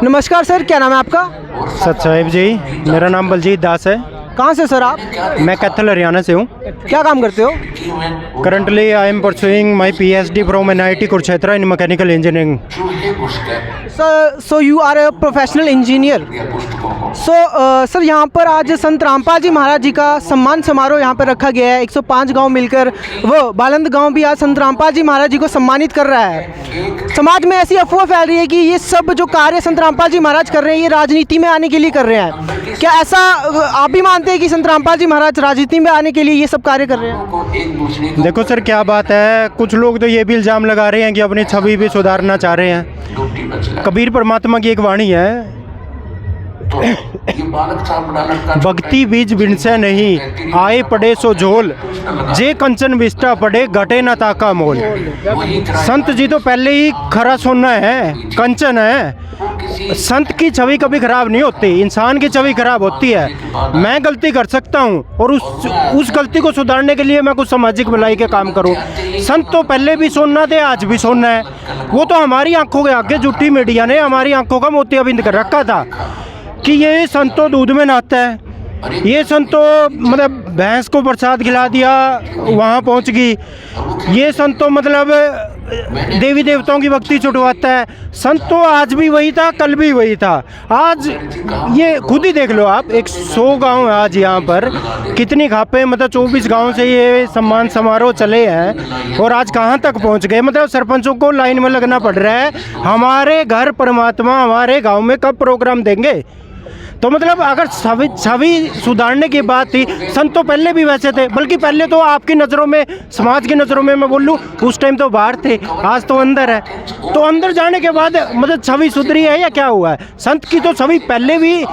नमस्कार सर, क्या नाम है आपका? सतसाहिब जी, मेरा नाम बलजीत दास है। कहाँ से सर आप? मैं कैथल हरियाणा से हूँ। क्या काम करते हो? Currently I am pursuing my PhD from NIT Kurukshetra in mechanical engineering. So you are a professional engineer. Sir यहाँ पर आज संत रामपाल जी महाराज जी का सम्मान समारोह यहाँ पर रखा गया है। 105 गांव मिलकर वो बालंद गांव भी आज संत रामपाल जी महाराज जी को सम्मानित कर रहा है। समाज में ऐसी अफवाह फैल रही है कि ये सब जो कार्य संत रामपाल जी महाराज कर रहे हैं ये राजनीति में आने के लिए कर रहे हैं। क्या ऐसा आप भी मानते हैं कि संत रामपाल जी महाराज राजनीति में आने के लिए ये सब कार्य कर रहे हैं? देखो सर, क्या बात है, कुछ लोग तो ये भी इल्ज़ाम लगा रहे हैं कि अपनी छवि भी सुधारना चाह रहे हैं। कबीर परमात्मा की एक वाणी है, भक्ति बीज बिनसे नहीं आए पड़े सो झोल, जे कंचन विष्टा पड़े घटे न ताका मोल। संत जी तो पहले ही खरा सोना है, कंचन है। संत की छवि कभी खराब नहीं होती, इंसान की छवि खराब होती है। मैं गलती कर सकता हूँ और उस गलती को सुधारने के लिए मैं कुछ सामाजिक भलाई के काम करूँ। संत तो पहले भी सोना थे, आज भी सोना है। वो तो हमारी आंखों के आगे झूठी मीडिया ने हमारी आंखों का मोतियाबिंद कर रखा था कि ये संतो दूध में नहाता है, ये संतो मतलब भैंस को प्रसाद खिला दिया वहाँ पहुँच गई, ये संतो मतलब देवी देवताओं की भक्ति छुटवाता है। संतो आज भी वही था, कल भी वही था। आज ये खुद ही देख लो आप, 100 गांव है आज यहाँ पर, कितनी खापें, मतलब 24 गांव से ये सम्मान समारोह चले हैं और आज कहाँ तक पहुँच गए। मतलब सरपंचों को लाइन में लगना पड़ रहा है। हमारे घर परमात्मा हमारे गाँव में कब प्रोग्राम देंगे? तो मतलब अगर छवि सुधारने की बात थी, संत तो पहले भी वैसे थे, बल्कि पहले तो आपकी नज़रों में, समाज की नज़रों में मैं बोल लूँ, उस टाइम तो बाहर थे, आज तो अंदर है। तो अंदर जाने के बाद मतलब छवि सुधरी है या क्या हुआ है? संत की तो छवि पहले भी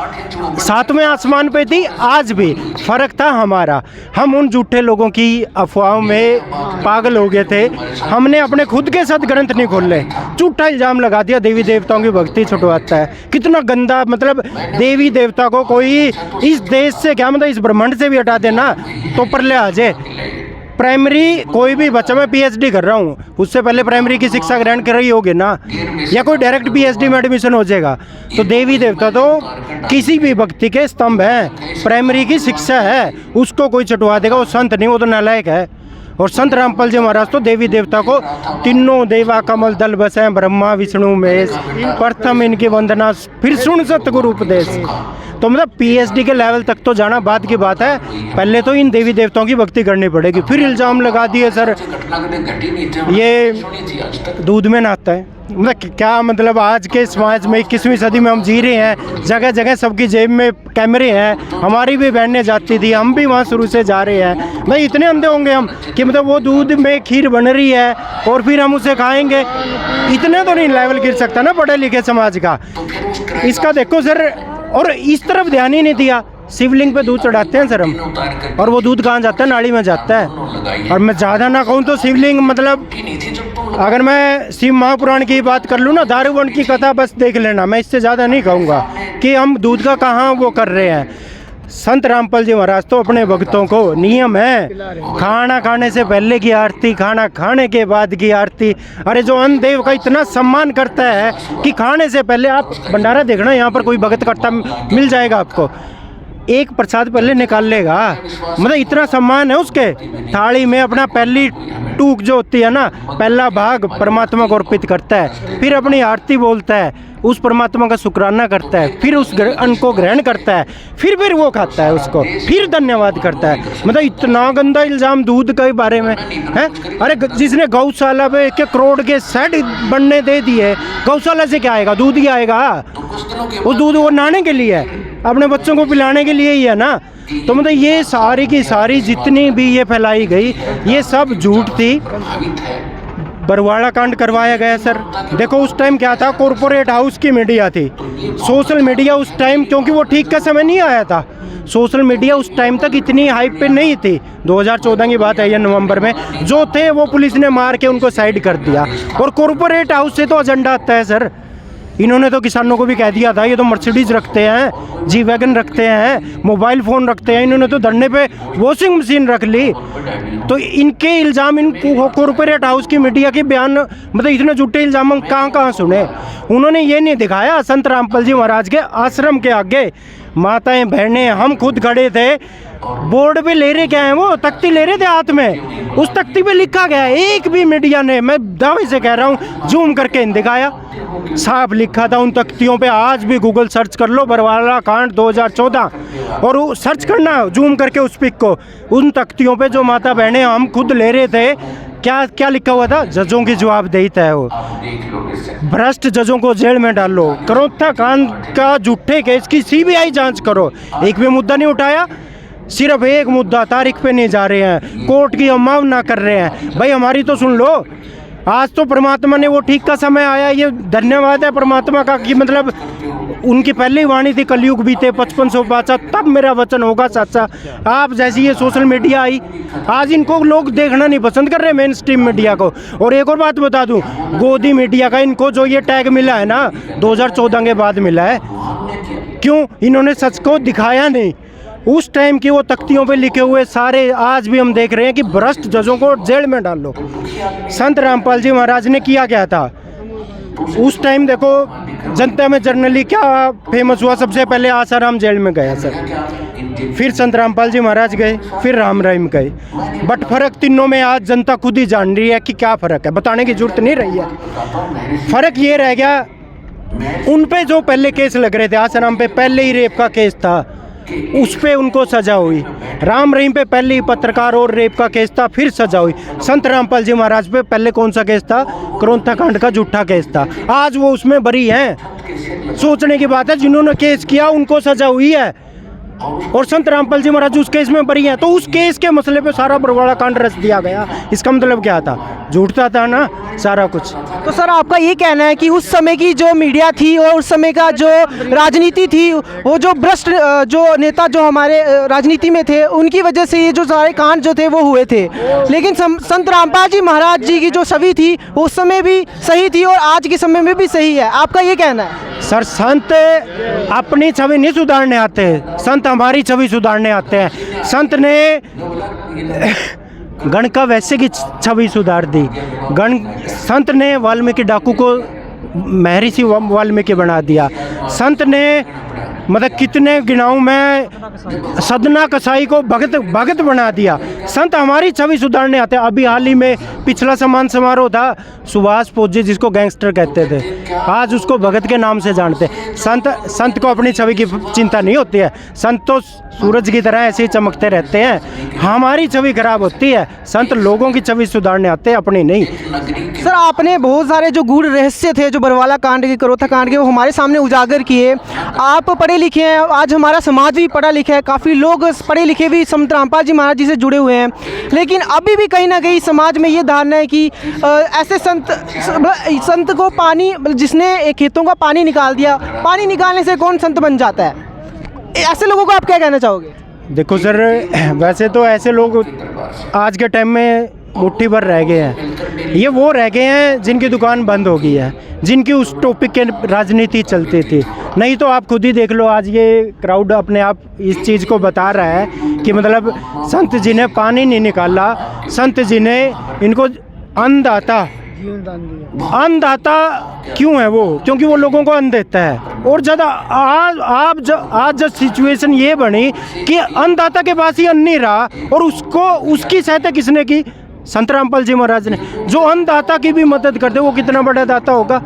7वें आसमान पे थी, आज भी। फ़र्क था हमारा, हम उन झूठे लोगों की अफवाहों में पागल हो गए थे। हमने अपने खुद के सदग्रंथ नहीं खोले, झूठा इल्ज़ाम लगा दिया देवी देवताओं की भक्ति छुटवाता है। कितना गंदा, मतलब देवी देवता को कोई इस देश से क्या, मतलब इस ब्रह्मांड से भी हटा देना तो पर ले आ जाए। प्राइमरी कोई भी बच्चा, मैं PhD कर रहा हूँ, उससे पहले प्राइमरी की शिक्षा ग्रहण कर रही होगी ना, या कोई डायरेक्ट PhD में एडमिशन हो जाएगा। तो देवी देवता तो किसी भी भक्ति के स्तंभ हैं, प्राइमरी की शिक्षा है, उसको कोई चटवा देगा, वो संत नहीं, वो तो नालायक है। और संत रामपाल जी महाराज तो देवी देवता को तीनों देवा कमल दल बसें ब्रह्मा विष्णु महेश, प्रथम इनकी वंदना फिर सुन सतगुरु उपदेश। तो मतलब PhD के लेवल तक तो जाना बात की बात है। पहले तो इन देवी देवताओं की भक्ति करनी पड़ेगी। फिर इल्ज़ाम लगा दिए सर ये दूध में नहाता है। मतलब क्या, मतलब आज के समाज में 21वीं सदी में हम जी रहे हैं, जगह जगह सबकी जेब में कैमरे हैं। हमारी भी बहनें जाती थी, हम भी वहाँ शुरू से जा रहे हैं। भाई इतने अंधे होंगे हम कि मतलब वो दूध में खीर बन रही है और फिर हम उसे खाएंगे? इतने तो नहीं लेवल गिर सकता ना पढ़े लिखे समाज का। इसका देखो सर, और इस तरफ ध्यान ही नहीं दिया। शिवलिंग पे दूध चढ़ाते हैं सर हम, और वो दूध कहाँ जाता है? नाली में जाता है। और मैं ज़्यादा ना कहूँ तो शिवलिंग, मतलब अगर मैं शिव महापुराण की बात कर लूँ ना, दारूबंद की कथा बस देख लेना, मैं इससे ज़्यादा नहीं कहूँगा कि हम दूध का कहाँ वो कर रहे हैं। संत रामपाल जी महाराज तो अपने भक्तों को, नियम है खाना खाने से पहले की आरती, खाना खाने के बाद की आरती। अरे जो अन्न देव का इतना सम्मान करता है कि खाने से पहले, आप भंडारा देखना, यहाँ पर कोई भगत करता मिल जाएगा आपको, एक प्रसाद पहले निकाल लेगा। मतलब इतना सम्मान है उसके। थाली में अपना पहली टूक जो होती है ना, पहला भाग परमात्मा को अर्पित करता है, फिर अपनी आरती बोलता है, उस परमात्मा का शुक्राना करता है, फिर उस अन्न को ग्रहण करता है, फिर वो खाता है उसको, फिर धन्यवाद करता है। मतलब इतना गंदा इल्ज़ाम दूध के बारे में है। अरे जिसने गौशाला पे 1 करोड़ के सेट बनने दे दिए, गौशाला से क्या आएगा? दूध ही आएगा। वो दूध वो नहाने के लिए है, अपने बच्चों को पिलाने के लिए ही है ना। तो मतलब ये सारी की सारी जितनी भी ये फैलाई गई, ये सब झूठ थी। बरवाड़ा कांड करवाया गया सर। देखो उस टाइम क्या था, कॉरपोरेट हाउस की मीडिया थी, सोशल मीडिया उस टाइम, क्योंकि वो ठीक का समय नहीं आया था, सोशल मीडिया उस टाइम तक इतनी हाइप पे नहीं थी। 2014 की बात है ये, नवंबर में जो थे वो पुलिस ने मार के उनको साइड कर दिया। और कॉरपोरेट हाउस से तो एजेंडा आता है सर, इन्होंने तो किसानों को भी कह दिया था ये तो मर्सिडीज रखते हैं, जी वैगन रखते हैं, मोबाइल फ़ोन रखते हैं, इन्होंने तो धरने पे वॉशिंग मशीन रख ली। तो इनके इल्ज़ाम, इन कॉर्पोरेट हाउस की मीडिया के बयान, मतलब इतने झूठे इल्ज़ाम हम कहाँ कहाँ सुने। उन्होंने ये नहीं दिखाया संत रामपाल जी महाराज के आश्रम के आगे माताएं बहनें हम खुद खड़े थे, बोर्ड पे ले रहे क्या है, वो तख्ती ले रहे थे हाथ में, उस तख्ती पे लिखा गया है, एक भी मीडिया ने, मैं दावे से कह रहा हूँ, जूम करके नहीं दिखाया, साफ लिखा था उन तख्तियों पे। आज भी गूगल सर्च कर लो बरवाला कांड 2014 और वो सर्च करना जूम करके उस पिक को, उन तख्तियों पे जो माता बहनें हम खुद ले रहे थे, क्या क्या लिखा हुआ था, जजों की जवाबदेही तय हो, भ्रष्ट जजों को जेल में डालो, करोत्था कांड का झूठे केस की सीबीआई जांच करो। एक भी मुद्दा नहीं उठाया, सिर्फ एक मुद्दा, तारीख पे नहीं जा रहे हैं, कोर्ट की अवमानना कर रहे हैं। भाई हमारी तो सुन लो, आज तो परमात्मा ने वो ठीक का समय आया, ये धन्यवाद है परमात्मा का कि मतलब उनकी पहली वाणी थी कलयुग बीते 5500 पाचा तब मेरा वचन होगा सच्चा। आप जैसी ये सोशल मीडिया आई, आज इनको लोग देखना नहीं पसंद कर रहे मेन स्ट्रीम मीडिया को। और एक और बात बता दूं, गोदी मीडिया का इनको जो ये टैग मिला है ना 2014 के बाद मिला है, क्यों? इन्होंने सच को दिखाया नहीं। उस टाइम की वो तख्तियों पे लिखे हुए सारे आज भी हम देख रहे हैं कि भ्रष्ट जजों को जेल में डाल लो। संत रामपाल जी महाराज ने किया क्या था उस टाइम? देखो जनता में जनरली क्या फेमस हुआ, सबसे पहले आसाराम जेल में गया सर, फिर संत रामपाल जी महाराज गए, फिर राम रहीम गए। बट फर्क तीनों में आज जनता खुद ही जान रही है कि क्या फ़र्क है, बताने की जरूरत नहीं रही है। फ़र्क ये रह गया, उन पे जो पहले केस लग रहे थे, आसाराम पे पहले ही रेप का केस था, उस पे उनको सज़ा हुई। राम रहीम पे पहले ही पत्रकार और रेप का केस था, फिर सज़ा हुई। संत रामपाल जी महाराज पे पहले कौन सा केस था? क्रोंथा कांड का झूठा केस था। आज वो उसमें बरी हैं। सोचने की बात है, जिन्होंने केस किया उनको सज़ा हुई है और संत रामपाल जी महाराज उस केस में बरी हैं। तो उस केस के मसले पे सारा बरवाड़ा कांड रच दिया गया। इसका मतलब क्या था? झूठता था ना सारा कुछ। तो सर आपका ये कहना है कि उस समय की जो मीडिया थी और उस समय का जो राजनीति थी, वो जो भ्रष्ट जो नेता जो हमारे राजनीति में थे, उनकी वजह से ये जो सारे कांड जो थे वो हुए थे। लेकिन संत रामपाल जी महाराज जी की जो छवि थी वो उस समय भी सही थी और आज के समय में भी सही है, आपका ये कहना है? सर संत अपनी छवि नहीं सुधारने आते, संत हमारी छवि सुधारने आते हैं। संत ने गण का वैसे की छवि सुधार दी। संत ने वाल्मीकि डाकू को महर्षि वाल्मीकि बना दिया। संत ने मतलब कितने गिनाऊं मैं, सदना कसाई को भगत बना दिया। संत हमारी छवि सुधारने आते हैं। अभी हाल ही में पिछला सम्मान समारोह था, सुभाष पोजी जिसको गैंगस्टर कहते थे, आज उसको भगत के नाम से जानते हैं। संत को अपनी छवि की चिंता नहीं होती है। संत तो सूरज की तरह ऐसे ही चमकते रहते हैं। हमारी छवि खराब होती है, संत लोगों की छवि सुधारने आते हैं, अपनी नहीं। सर आपने बहुत सारे जो गूढ़ रहस्य थे जो बरवाला कांड के, क्रोथा कांड के, वो हमारे सामने उजागर किए। आप पढ़े लिखे हैं, आज हमारा समाज भी पढ़ा लिखा है, काफ़ी लोग पढ़े लिखे भी संत रामपाल जी महाराज जी से जुड़े हुए हैं। लेकिन अभी भी कहीं ना कहीं समाज में ये धारणा है कि ऐसे संत को पानी, जिसने खेतों का पानी निकाल दिया, पानी निकालने से कौन संत बन जाता है? ऐसे लोगों को आप क्या कहना चाहोगे? देखो सर, वैसे तो ऐसे लोग आज के टाइम में मुट्ठी भर रह गए हैं। ये वो रह गए हैं जिनकी दुकान बंद हो गई है, जिनकी उस टॉपिक के राजनीति चलती थी। नहीं तो आप खुद ही देख लो, आज ये क्राउड अपने आप इस चीज़ को बता रहा है कि मतलब संत जी ने पानी नहीं निकाला, संत जी ने इनको अन्नदाता क्यों है वो? क्योंकि वो लोगों को अन्न देता है। और ज़्यादा आज जब सिचुएशन ये बनी कि अन्नदाता के पास ही अन्न नहीं रहा और उसकी सहायता किसने की? संत रामपाल जी महाराज ने। जो अन्नदाता की भी मदद करते वो कितना बड़ा दाता होगा।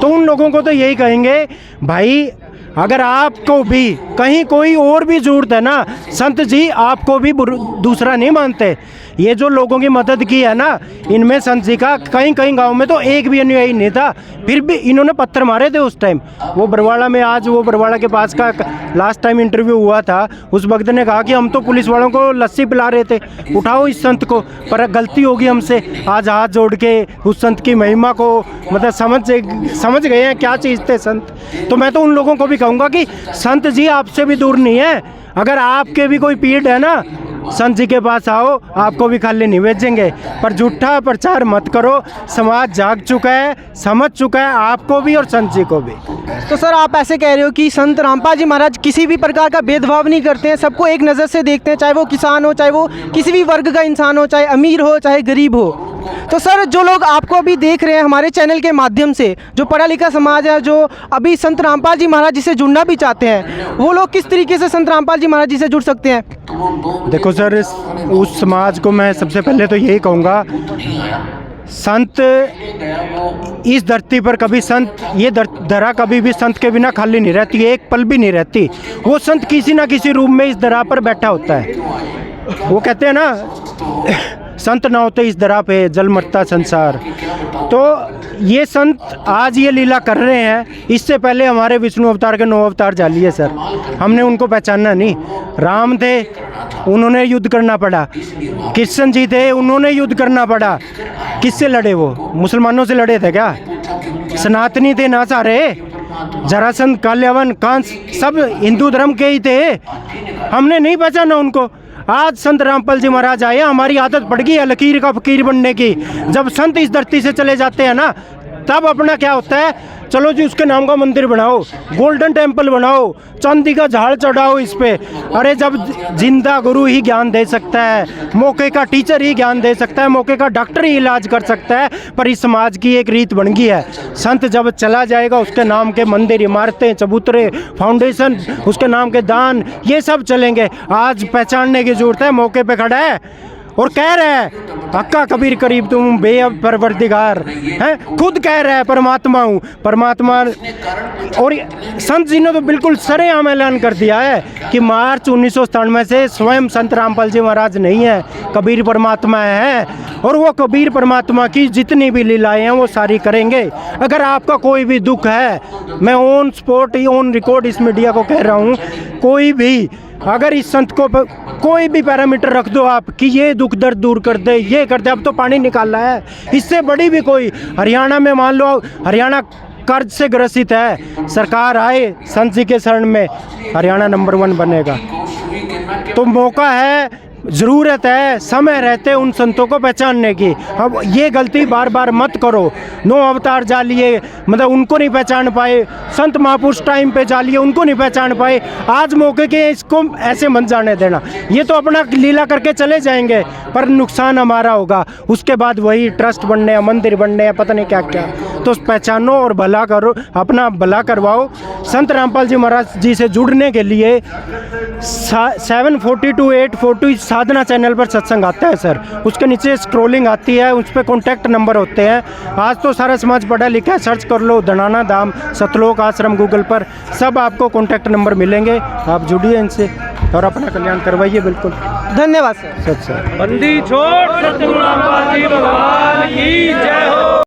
तो उन लोगों को तो यही कहेंगे, भाई अगर आपको भी कहीं कोई और भी जरूरत है ना, संत जी आपको भी दूसरा नहीं मानते। ये जो लोगों की मदद की है ना, इनमें संत जी का कहीं गांव में तो एक भी अनुयायी नहीं था, फिर भी इन्होंने पत्थर मारे थे उस टाइम। वो बरवाड़ा में, आज वो बरवाड़ा के पास का लास्ट टाइम इंटरव्यू हुआ था, उस वक्त ने कहा कि हम तो पुलिस वालों को लस्सी पिला रहे थे, उठाओ इस संत को, पर गलती होगी हमसे। आज हाथ जोड़ के उस संत की महिमा को मतलब समझ गए हैं क्या चीज़ थे संत। तो मैं तो उन लोगों को भी कहूँगा कि संत जी आपसे भी दूर नहीं है। अगर आपके भी कोई पीड़ है ना, संत जी के पास आओ, आपको भी खाली नहीं भेजेंगे। पर झूठा प्रचार मत करो, समाज जाग चुका है, समझ चुका है, आपको भी और संत जी को भी। तो सर आप ऐसे कह रहे हो कि संत रामपाल जी महाराज किसी भी प्रकार का भेदभाव नहीं करते हैं, सबको एक नज़र से देखते हैं, चाहे वो किसान हो, चाहे वो किसी भी वर्ग का इंसान हो, चाहे अमीर हो, चाहे गरीब हो। तो सर जो लोग आपको अभी देख रहे हैं हमारे चैनल के माध्यम से, जो पढ़ा लिखा समाज है, जो अभी संत रामपाल जी महाराज जी से जुड़ना भी चाहते हैं, वो लोग किस तरीके से संत रामपाल जी महाराज जी से जुड़ सकते हैं? देखो सर, उस समाज को मैं सबसे पहले तो यही कहूँगा, संत इस धरती पर कभी संत, ये धरा कभी भी संत के बिना खाली नहीं रहती, एक पल भी नहीं रहती। वो संत किसी ना किसी रूप में इस धरा पर बैठा होता है। वो कहते हैं ना, संत ना होते इस धरा पे जल मरता संसार। तो ये संत आज ये लीला कर रहे हैं, इससे पहले हमारे विष्णु अवतार के 9 अवतार जाली है सर, हमने उनको पहचाना नहीं। राम थे, उन्होंने युद्ध करना पड़ा। कृष्ण जी थे, उन्होंने युद्ध करना पड़ा। किससे लड़े वो? मुसलमानों से लड़े थे क्या? सनातनी थे ना सारे, जरासंध, काल्यावन, कांस, सब हिंदू धर्म के ही थे। हमने नहीं पहचाना उनको। आज संत रामपाल जी महाराज आए, हमारी आदत पड़ गई है लकीर का फकीर बनने की। जब संत इस धरती से चले जाते हैं ना, तब अपना क्या होता है, चलो जी उसके नाम का मंदिर बनाओ, गोल्डन टेम्पल बनाओ, चांदी का झाड़ चढ़ाओ इस पे। अरे जब जिंदा गुरु ही ज्ञान दे सकता है, मौके का टीचर ही ज्ञान दे सकता है, मौके का डॉक्टर ही इलाज कर सकता है, पर इस समाज की एक रीत बन गई है, संत जब चला जाएगा उसके नाम के मंदिर, इमारतें, चबूतरे, फाउंडेशन, उसके नाम के दान, ये सब चलेंगे। आज पहचानने की जरूरत है, मौके पे खड़ा है और कह रहा है हक्का कबीर करीब तुम बेअब परवरदिगार हैं, खुद कह रहा है परमात्मा हूँ, परमात्मा। और संत जी ने तो बिल्कुल सरेआम ऐलान कर दिया है कि मार्च 1997 से स्वयं संत रामपाल जी महाराज नहीं है, कबीर परमात्मा है, और वो कबीर परमात्मा की जितनी भी लीलाएं हैं वो सारी करेंगे। अगर आपका कोई भी दुख है, मैं ऑन स्पॉट, ऑन रिकॉर्ड इस मीडिया को कह रहा हूँ, कोई भी अगर इस संत को कोई भी पैरामीटर रख दो आप कि ये दुख दर्द दूर कर दे, ये कर दे, अब तो पानी निकालना है, इससे बड़ी भी कोई, हरियाणा में मान लो, हरियाणा कर्ज से ग्रसित है, सरकार आए संत जी के शरण में, हरियाणा नंबर 1 बनेगा। तो मौका है, ज़रूरत है, समय रहते उन संतों को पहचानने की। अब ये गलती बार बार मत करो। 9 अवतार जा लिए, मतलब उनको नहीं पहचान पाए, संत महापुरुष टाइम पे जा लिए, उनको नहीं पहचान पाए। आज मौके के इसको ऐसे मत जाने देना। ये तो अपना लीला करके चले जाएंगे, पर नुकसान हमारा होगा। उसके बाद वही ट्रस्ट बनने हैं, मंदिर बनने हैं, पता नहीं क्या क्या। तो पहचानो और भला करो, अपना भला करवाओ। संत रामपाल जी महाराज जी से जुड़ने के लिए 742 842 साधना चैनल पर सत्संग आता है सर, उसके नीचे स्क्रॉलिंग आती है, उस पर कॉन्टैक्ट नंबर होते हैं। आज तो सारा समाज पढ़ा लिखा है, सर्च कर लो धनाना धाम, सतलोक आश्रम गूगल पर, सब आपको कॉन्टैक्ट नंबर मिलेंगे। आप जुड़िए इनसे और अपना कल्याण करवाइए। बिल्कुल, धन्यवाद सर। सच सर। बंदी छोड़ सतगुरु रामपाल जी भगवान की जय हो।